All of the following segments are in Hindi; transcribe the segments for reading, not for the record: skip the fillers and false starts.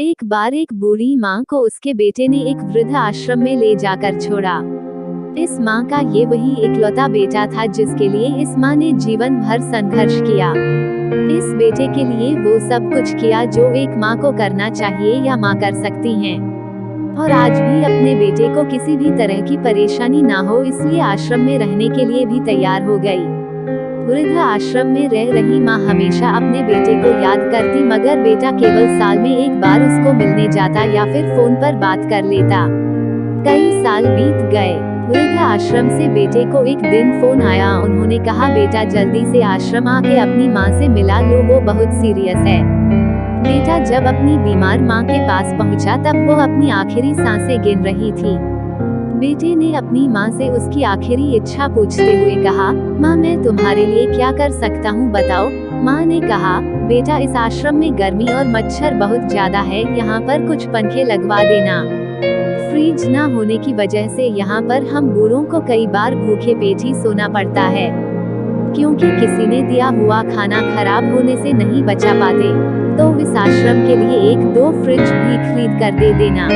एक बार एक बूढ़ी माँ को उसके बेटे ने एक वृद्ध आश्रम में ले जाकर छोड़ा। इस माँ का ये वही इकलौता बेटा था जिसके लिए इस माँ ने जीवन भर संघर्ष किया। इस बेटे के लिए वो सब कुछ किया जो एक माँ को करना चाहिए या माँ कर सकती हैं। और आज भी अपने बेटे को किसी भी तरह की परेशानी ना हो इसलिए आश्रम में रहने के लिए भी तैयार हो गई। वृद्ध आश्रम में रह रही माँ हमेशा अपने बेटे को याद करती मगर बेटा केवल साल में एक बार उसको मिलने जाता या फिर फोन पर बात कर लेता। कई साल बीत गए। वृद्ध आश्रम से बेटे को एक दिन फोन आया। उन्होंने कहा बेटा जल्दी से आश्रम आके अपनी माँ से मिला लो, वो बहुत सीरियस है। बेटा जब अपनी बीमार माँ के पास पहुँचा तब वो अपनी आखिरी सांसें गिन रही थी। बेटे ने अपनी माँ से उसकी आखिरी इच्छा पूछते हुए कहा, माँ मैं तुम्हारे लिए क्या कर सकता हूँ बताओ। माँ ने कहा, बेटा इस आश्रम में गर्मी और मच्छर बहुत ज्यादा है, यहाँ पर कुछ पंखे लगवा देना। फ्रिज न होने की वजह से यहाँ पर हम बूढ़ों को कई बार भूखे पेट ही सोना पड़ता है, क्योंकि किसी ने दिया हुआ खाना खराब होने से नहीं बचा पाते। तो इस आश्रम के लिए 1-2 फ्रिज भी खरीद कर दे देना।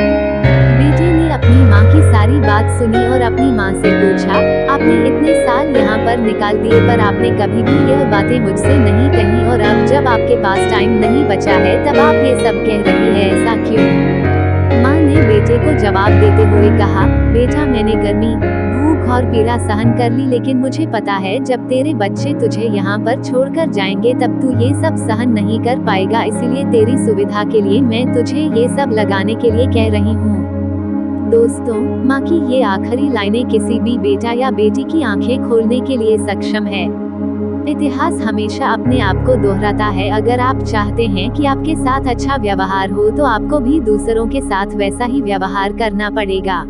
बेटे ने अपनी माँ की सारी बात सुनी और अपनी माँ से पूछा, आपने इतने साल यहाँ पर निकाल दिए पर आपने कभी भी यह बातें मुझसे नहीं कही और अब जब आपके पास टाइम नहीं बचा है तब आप ये सब कह रही है, ऐसा क्यों? माँ ने बेटे को जवाब देते हुए कहा, बेटा मैंने गर्मी, भूख और पीड़ा सहन कर ली लेकिन मुझे पता है जब तेरे बच्चे तुझे यहाँ पर छोड़कर जाएंगे तब तू ये सब सहन नहीं कर पाएगा, इसीलिए तेरी सुविधा के लिए मैं तुझे ये सब लगाने के लिए कह रही हूँ। दोस्तों, माँ की ये आखिरी लाइनें किसी भी बेटा या बेटी की आंखें खोलने के लिए सक्षम है। इतिहास हमेशा अपने आप को दोहराता है। अगर आप चाहते हैं कि आपके साथ अच्छा व्यवहार हो तो आपको भी दूसरों के साथ वैसा ही व्यवहार करना पड़ेगा।